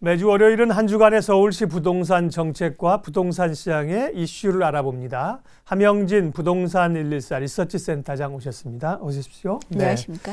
매주 월요일은 한 주간의 서울시 부동산 정책과 부동산 시장의 이슈를 알아봅니다. 함영진 부동산 114 리서치센터장 오셨습니다. 어서 오십시오. 안녕하십니까.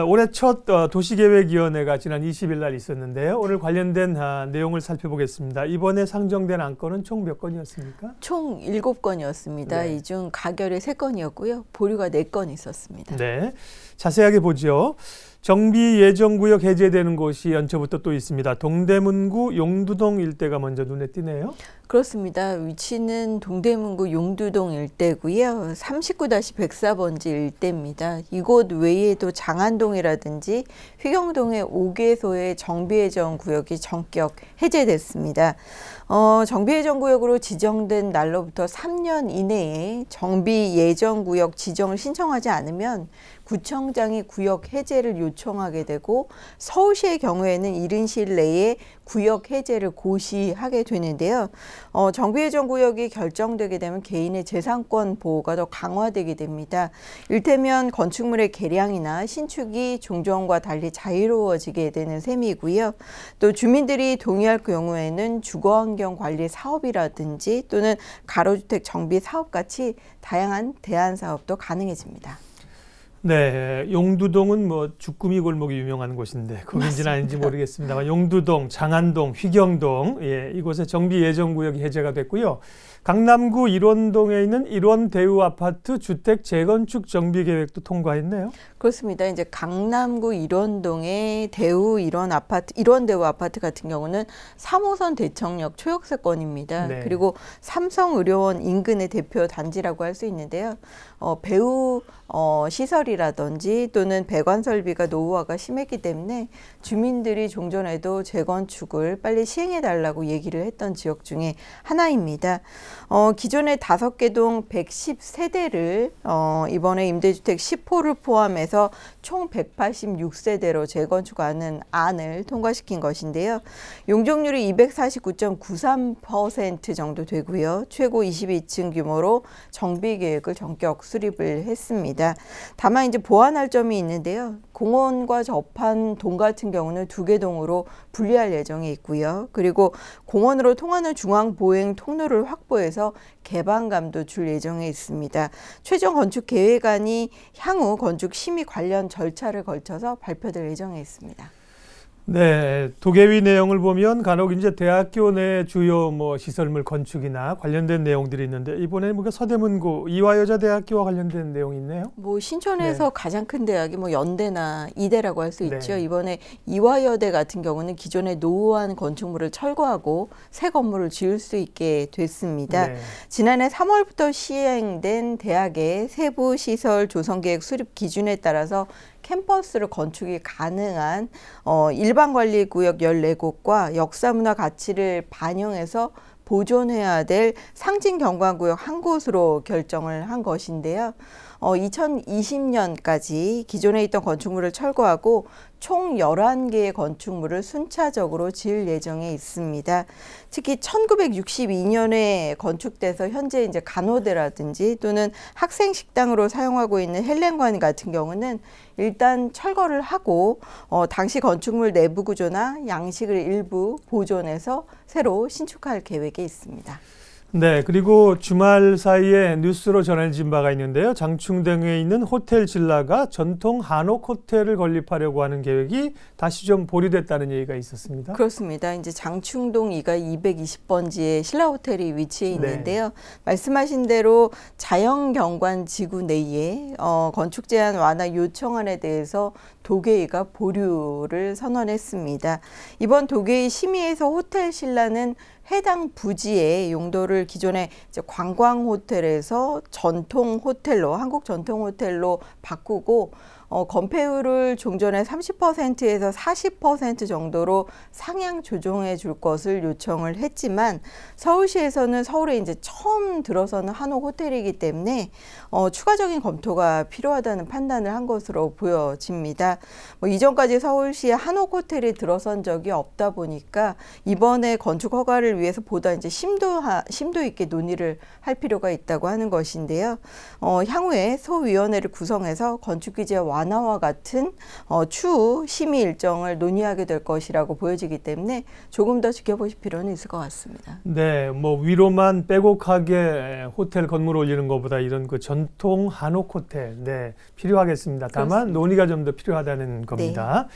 올해 첫 도시계획위원회가 지난 20일 날 있었는데요. 오늘 관련된 내용을 살펴보겠습니다. 이번에 상정된 안건은 총 몇 건이었습니까? 총 7건이었습니다. 네. 이 중 가결이 3건이었고요. 보류가 4건 있었습니다. 네, 자세하게 보죠. 정비 예정구역 해제되는 곳이 연초부터 또 있습니다. 동대문구 용두동 일대가 먼저 눈에 띄네요. 그렇습니다. 위치는 동대문구 용두동 일대고요. 39-104번지 일대입니다. 이곳 외에도 장안동이라든지 휘경동의 5개소의 정비예정 구역이 전격 해제됐습니다. 정비예정구역으로 지정된 날로부터 3년 이내에 정비예정구역 지정을 신청하지 않으면 구청장이 구역 해제를 요청하게 되고 서울시의 경우에는 이른 시일 내에 구역 해제를 고시하게 되는데요. 정비예정구역이 결정되게 되면 개인의 재산권 보호가 더 강화되게 됩니다. 이를테면 건축물의 개량이나 신축이 종전과 달리 자유로워지게 되는 셈이고요. 또 주민들이 동의할 경우에는 주거환경 관리 사업이라든지 또는 가로주택 정비 사업 같이 다양한 대안 사업도 가능해집니다. 네, 용두동은 뭐 주꾸미 골목이 유명한 곳인데 거긴지는 아닌지 모르겠습니다만 용두동, 장안동, 휘경동 이곳에 정비 예정 구역이 해제가 됐고요. 강남구 일원동에 있는 일원대우 아파트 주택 재건축 정비 계획도 통과했네요. 그렇습니다. 이제 강남구 일원동의 일원대우 아파트 같은 경우는 3호선 대청역 초역세권입니다. 네. 그리고 삼성의료원 인근의 대표 단지라고 할 수 있는데요. 배후 시설이라든지 또는 배관 설비가 노후화가 심했기 때문에 주민들이 종전에도 재건축을 빨리 시행해달라고 얘기를 했던 지역 중에 하나입니다. 기존의 5개 동 110세대를 이번에 임대주택 10호를 포함해서 총 186세대로 재건축하는 안을 통과시킨 것인데요. 용적률이 249.93% 정도 되고요. 최고 22층 규모로 정비계획을 전격 수립을 했습니다. 다만 이제 보완할 점이 있는데요. 공원과 접한 동 같은 경우는 2개 동으로 분리할 예정이 있고요. 그리고 공원으로 통하는 중앙보행 통로를 확보해서 개방감도 줄 예정에 있습니다. 최종 건축 계획안이 향후 건축 심의 관련 절차를 거쳐서 발표될 예정에 있습니다. 네, 도계위 내용을 보면 간혹 이제 대학교 내 주요 시설물 건축이나 관련된 내용들이 있는데 이번에 서대문구 이화여자대학교와 관련된 내용이 있네요. 신촌에서 네. 가장 큰 대학이 연대나 이대라고 할 수 있죠. 네. 이번에 이화여대 같은 경우는 기존의 노후한 건축물을 철거하고 새 건물을 지을 수 있게 됐습니다. 네. 지난해 지난해 3월부터 시행된 대학의 세부 시설 조성 계획 수립 기준에 따라서 캠퍼스로 건축이 가능한 일반관리구역 14곳과 역사문화 가치를 반영해서 보존해야 될 상징경관구역 1곳으로 결정을 한 것인데요. 2020년까지 기존에 있던 건축물을 철거하고 총 11개의 건축물을 순차적으로 지을 예정에 있습니다. 특히 1962년에 건축돼서 현재 이제 간호대라든지 또는 학생식당으로 사용하고 있는 헬렌관 같은 경우는 일단 철거를 하고 당시 건축물 내부 구조나 양식을 일부 보존해서 새로 신축할 계획에 있습니다. 네, 그리고 주말 사이에 뉴스로 전해진 바가 있는데요. 장충동에 있는 호텔 진라가 전통 한옥 호텔을 건립하려고 하는 계획이 다시 좀 보류됐다는 얘기가 있었습니다. 그렇습니다. 이제 장충동 2가 220번지에 신라호텔이 위치해 있는데요. 네. 말씀하신 대로 자연경관 지구 내에 건축 제한 완화 요청안에 대해서 도계위가 보류를 선언했습니다. 이번 도계위 심의에서 호텔 신라는 해당 부지의 용도를 기존의 이제 관광호텔에서 전통호텔로, 한국 전통호텔로 바꾸고 건폐율을 종전의 30%에서 40% 정도로 상향 조정해 줄 것을 요청을 했지만 서울시에서는 서울에 이제 처음 들어서는 한옥 호텔이기 때문에 추가적인 검토가 필요하다는 판단을 한 것으로 보여집니다. 이전까지 서울시에 한옥 호텔이 들어선 적이 없다 보니까 이번에 건축 허가를 위해서 보다 이제 심도 있게 논의를 할 필요가 있다고 하는 것인데요. 향후에 소위원회를 구성해서 건축 규제 완화와 같은 추후 심의 일정을 논의하게 될 것이라고 보여지기 때문에 조금 더 지켜보실 필요는 있을 것 같습니다. 네, 뭐 위로만 빼곡하게 호텔 건물 올리는 것보다 이런 그 전통 한옥 호텔, 네, 필요하겠습니다. 다만 그렇습니다. 논의가 좀 더 필요하다는 겁니다.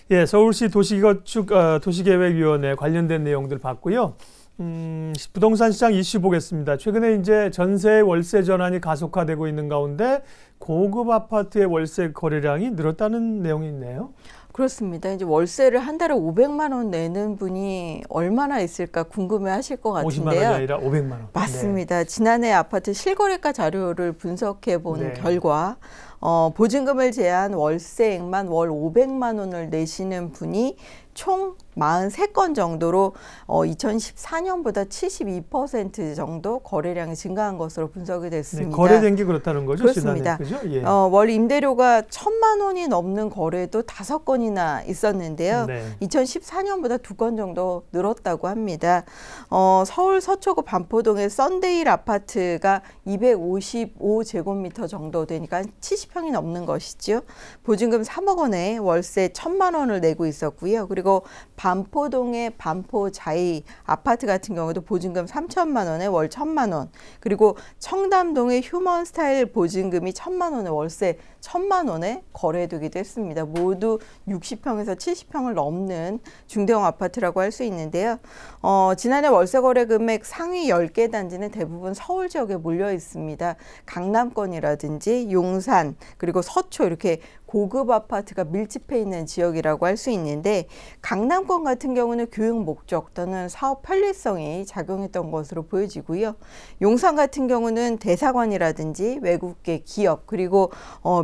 네. 예, 서울시 도시계획위원회 관련된 내용들 봤고요. 부동산 시장 이슈 보겠습니다. 최근에 이제 전세 월세 전환이 가속화되고 있는 가운데 고급 아파트의 월세 거래량이 늘었다는 내용이 있네요. 그렇습니다. 이제 월세를 한 달에 500만 원 내는 분이 얼마나 있을까 궁금해하실 것 같은데요. 50만 원이 아니라 500만 원. 맞습니다. 네. 지난해 아파트 실거래가 자료를 분석해 본 네. 결과 보증금을 제한 월세액만 월 500만 원을 내시는 분이 총 43건 정도로 2014년보다 72% 정도 거래량이 증가한 것으로 분석이 됐습니다. 네, 거래된 게 그렇다는 거죠? 그렇습니다. 그죠? 예. 월 임대료가 1,000만 원이 넘는 거래도 5건이나 있었는데요. 네. 2014년보다 2건 정도 늘었다고 합니다. 서울 서초구 반포동의 썬데일 아파트가 255제곱미터 정도 되니까 70평이 넘는 것이죠. 보증금 3억 원에 월세 1,000만 원을 내고 있었고요. 그리고 반포동의 반포자이 아파트 같은 경우도 보증금 3천만 원에 월 1,000만 원. 그리고 청담동의 휴먼스타일 보증금이 1,000만 원에 월세 1,000만 원에 거래되기도 했습니다. 모두 60평에서 70평을 넘는 중대형 아파트라고 할 수 있는데요. 지난해 월세 거래 금액 상위 10개 단지는 대부분 서울 지역에 몰려 있습니다. 강남권이라든지 용산 그리고 서초 이렇게 고급 아파트가 밀집해 있는 지역이라고 할 수 있는데 강남권 같은 경우는 교육 목적 또는 사업 편리성이 작용했던 것으로 보여지고요. 용산 같은 경우는 대사관이라든지 외국계 기업 그리고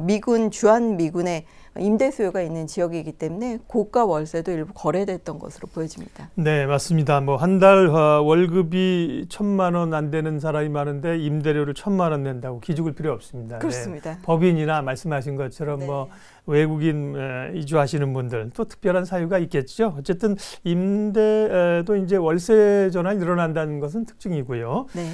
미군 주한미군의 임대 수요가 있는 지역이기 때문에 고가 월세도 일부 거래됐던 것으로 보여집니다. 네, 맞습니다. 뭐 한 달 월급이 1,000만 원 안 되는 사람이 많은데 임대료를 1,000만 원 낸다고 기죽을 필요 없습니다. 그렇습니다. 네, 법인이나 말씀하신 것처럼 네. 뭐 외국인 이주하시는 분들 또 특별한 사유가 있겠죠. 어쨌든 임대도 이제 월세 전환이 늘어난다는 것은 특징이고요. 네.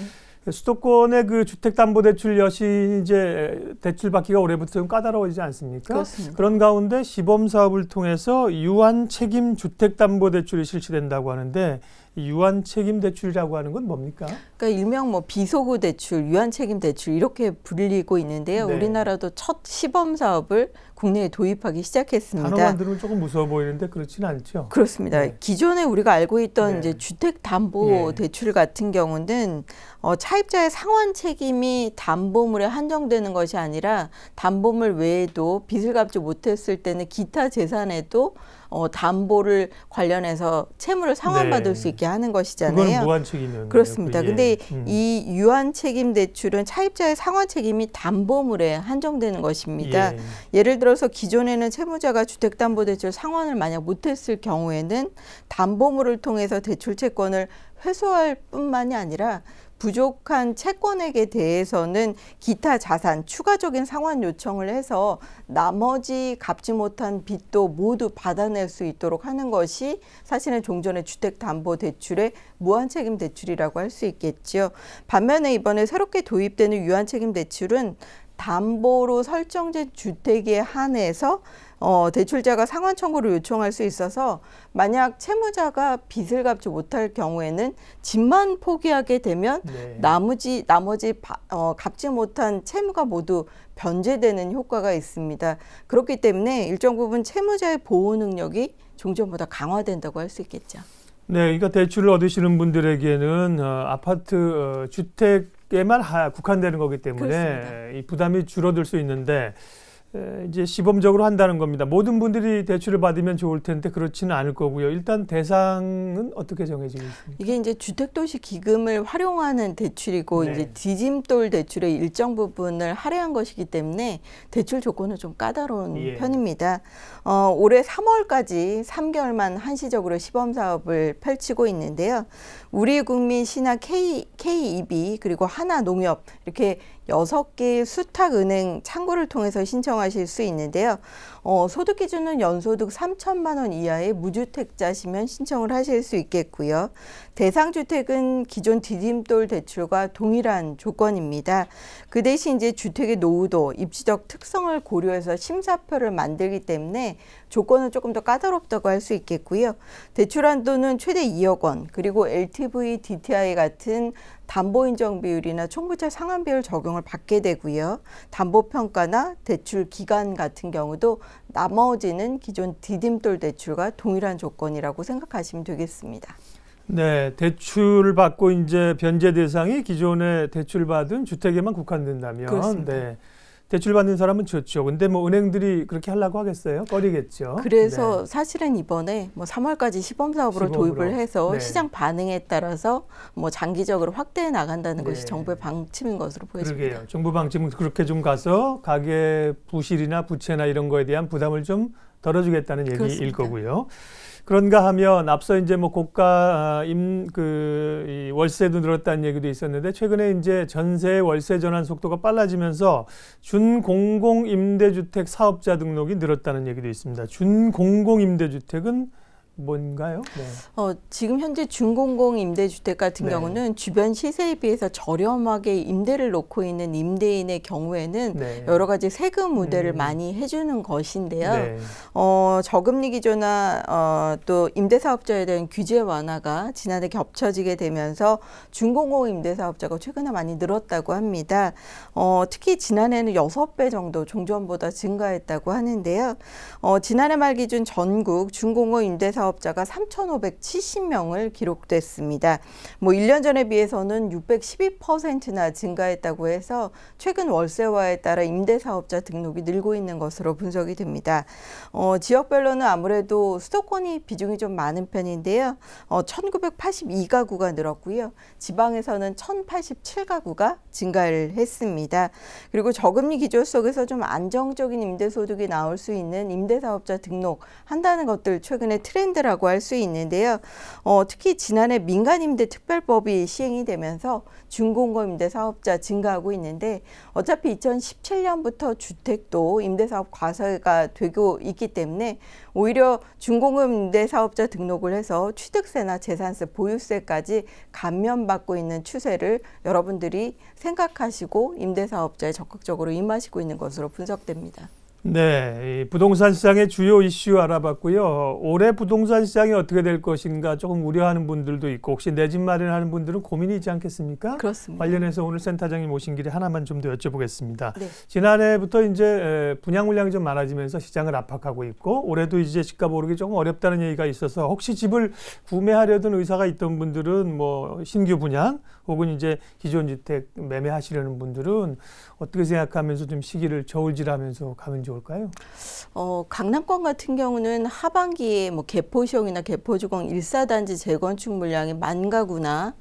수도권의 그 주택담보대출 여신이 이제 대출 받기가 올해부터 좀 까다로워지지 않습니까? 그렇습니다. 그런 가운데 시범 사업을 통해서 유한 책임 주택담보대출이 실시된다고 하는데 이 유한 책임 대출이라고 하는 건 뭡니까? 그러니까 일명 뭐 비소구 대출, 유한 책임 대출 이렇게 불리고 있는데요. 네. 우리나라도 첫 시범 사업을 국내에 도입하기 시작했습니다. 단어만 들으면 조금 무서워 보이는데 그렇지는 않죠. 그렇습니다. 네. 기존에 우리가 알고 있던 네. 이제 주택담보대출 같은 경우는 차입자의 상환 책임이 담보물에 한정되는 것이 아니라 담보물 외에도 빚을 갚지 못했을 때는 기타 재산에도 담보를 관련해서 채무를 상환받을 네. 수 있게 하는 것이잖아요. 그건 무한 책임이었네요. 그렇습니다. 근데 예. 이 유한 책임 대출은 차입자의 상환 책임이 담보물에 한정되는 것입니다. 예. 예를 들어서 기존에는 채무자가 주택담보대출 상환을 만약 못했을 경우에는 담보물을 통해서 대출 채권을 회수할 뿐만이 아니라 부족한 채권액에 대해서는 기타 자산, 추가적인 상환 요청을 해서 나머지 갚지 못한 빚도 모두 받아낼 수 있도록 하는 것이 사실은 종전의 주택담보대출의 무한책임 대출이라고 할 수 있겠죠. 반면에 이번에 새롭게 도입되는 유한책임 대출은 담보로 설정된 주택에 한해서 대출자가 상환 청구를 요청할 수 있어서 만약 채무자가 빚을 갚지 못할 경우에는 집만 포기하게 되면 네. 나머지 갚지 못한 채무가 모두 변제되는 효과가 있습니다. 그렇기 때문에 일정 부분 채무자의 보호 능력이 종전보다 강화된다고 할 수 있겠죠. 네, 그러니까 대출을 얻으시는 분들에게는 아파트 주택에만 국한되는 거기 때문에 그렇습니다. 이 부담이 줄어들 수 있는데 이제 시범적으로 한다는 겁니다. 모든 분들이 대출을 받으면 좋을 텐데 그렇지는 않을 거고요. 일단 대상은 어떻게 정해지고 있습니까? 이게 이제 주택도시 기금을 활용하는 대출이고 네. 이제 디딤돌 대출의 일정 부분을 할애한 것이기 때문에 대출 조건은 좀 까다로운 예. 편입니다. 올해 3월까지 3개월만 한시적으로 시범 사업을 펼치고 있는데요. 우리국민신학 KEB 그리고 하나농협 이렇게 6개의 수탁은행 창구를 통해서 신청하시면 신청하실 수 있는데요. 소득 기준은 연소득 3천만 원 이하의 무주택자시면 신청을 하실 수 있겠고요. 대상 주택은 기존 디딤돌 대출과 동일한 조건입니다. 그 대신 이제 주택의 노후도 입지적 특성을 고려해서 심사표를 만들기 때문에 조건은 조금 더 까다롭다고 할 수 있겠고요. 대출 한도는 최대 2억 원, 그리고 LTV, DTI 같은 담보 인정 비율이나 총부채 상환 비율 적용을 받게 되고요. 담보 평가나 대출 기간 같은 경우도 나머지는 기존 디딤돌 대출과 동일한 조건이라고 생각하시면 되겠습니다. 네, 대출을 받고 이제 변제 대상이 기존에 대출 받은 주택에만 국한된다면, 그렇습니다. 네, 대출 받는 사람은 좋죠. 근데 뭐 은행들이 그렇게 하려고 하겠어요? 꺼리겠죠. 그래서 네. 사실은 이번에 뭐 3월까지 시범사업으로 도입을 해서 네. 시장 반응에 따라서 뭐 장기적으로 확대해 나간다는 네. 것이 정부의 방침인 것으로 보여집니다. 그러게요. 정부 방침은 그렇게 좀 가서 가계 부실이나 부채나 이런 거에 대한 부담을 좀 덜어주겠다는 얘기일 그렇습니다. 거고요. 그런가 하면 앞서 이제 뭐 고가 이 월세도 늘었다는 얘기도 있었는데 최근에 이제 전세 월세 전환 속도가 빨라지면서 준공공 임대주택 사업자 등록이 늘었다는 얘기도 있습니다. 준공공 임대주택은 뭔가요? 네. 지금 현재 준공공 임대주택 같은 네. 경우는 주변 시세에 비해서 저렴하게 임대를 놓고 있는 임대인의 경우에는 네. 여러 가지 세금 우대를 많이 해주는 것인데요. 네. 저금리 기조나 또 임대사업자에 대한 규제 완화가 지난해 겹쳐지게 되면서 준공공 임대사업자가 최근에 많이 늘었다고 합니다. 특히 지난해는 6배 정도 종전보다 증가했다고 하는데요. 지난해 말 기준 전국 준공공 임대사업자가 3,570명을 기록됐습니다. 뭐 1년 전에 비해서는 612%나 증가했다고 해서 최근 월세화에 따라 임대사업자 등록이 늘고 있는 것으로 분석이 됩니다. 지역별로는 아무래도 수도권이 비중이 좀 많은 편인데요. 1,982가구가 늘었고요. 지방에서는 1,087가구가 증가를 했습니다. 그리고 저금리 기조 속에서 좀 안정적인 임대소득이 나올 수 있는 임대사업자 등록한다는 것들 최근에 트렌드라고 할 수 있는데요. 특히 지난해 민간임대특별법이 시행이 되면서 준공공 임대사업자 증가하고 있는데 어차피 2017년부터 주택도 임대사업 과세가 되고 있기 때문에 오히려 준공공 임대사업자 등록을 해서 취득세나 재산세, 보유세까지 감면받고 있는 추세를 여러분들이 생각하시고 임대사업자에 적극적으로 임하시고 있는 것으로 분석됩니다. 네, 이 부동산 시장의 주요 이슈 알아봤고요. 올해 부동산 시장이 어떻게 될 것인가 조금 우려하는 분들도 있고 혹시 내 집 마련하는 분들은 고민이 있지 않겠습니까? 그렇습니다. 관련해서 오늘 센터장님 모신 길에 하나만 좀 더 여쭤보겠습니다. 네. 지난해부터 이제 분양 물량이 좀 많아지면서 시장을 압박하고 있고 올해도 이제 집값 오르기 조금 어렵다는 얘기가 있어서 혹시 집을 구매하려던 의사가 있던 분들은 뭐 신규 분양 혹은 이제 기존 주택 매매하시려는 분들은 어떻게 생각하면서 좀 시기를 저울질하면서 가면 좋을까요? 강남권 같은 경우는 하반기에 뭐 개포시형이나 개포주공 1사단지 재건축 물량이 10,000가구나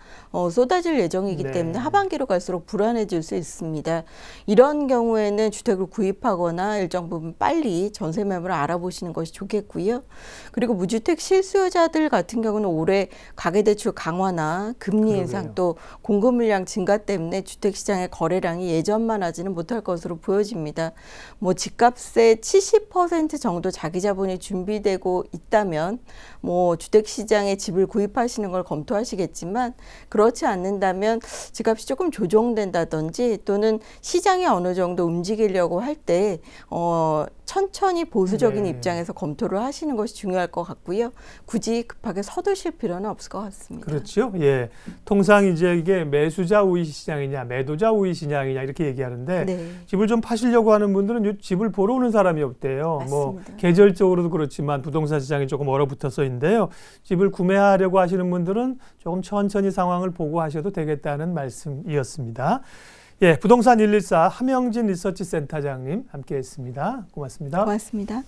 쏟아질 예정이기 네. 때문에 하반기로 갈수록 불안해질 수 있습니다. 이런 경우에는 주택을 구입하거나 일정 부분 빨리 전세 매물을 알아보시는 것이 좋겠고요. 그리고 무주택 실수요자들 같은 경우는 올해 가계대출 강화나 금리 인상 또 공급 물량 증가 때문에 주택시장의 거래량이 예전만 하지는 못할 것으로 보여집니다. 뭐 집값의 70% 정도 자기 자본이 준비되고 있다면 뭐 주택시장에 집을 구입하시는 걸 검토하시겠지만 그렇지 않는다면 집값이 조금 조정된다든지 또는 시장이 어느 정도 움직이려고 할 때 천천히 보수적인 네. 입장에서 검토를 하시는 것이 중요할 것 같고요. 굳이 급하게 서두실 필요는 없을 것 같습니다. 그렇죠. 예. 통상 이제 이게 매수자 우위 시장이냐, 매도자 우위 시장이냐 이렇게 얘기하는데 네. 집을 좀 파시려고 하는 분들은 집을 보러 오는 사람이 없대요. 뭐 맞습니다. 계절적으로도 그렇지만 부동산 시장이 조금 얼어붙어서인데요. 집을 구매하려고 하시는 분들은 조금 천천히 상황을 보고 하셔도 되겠다는 말씀이었습니다. 예, 부동산 114 함영진 리서치 센터장님 함께했습니다. 고맙습니다. 고맙습니다.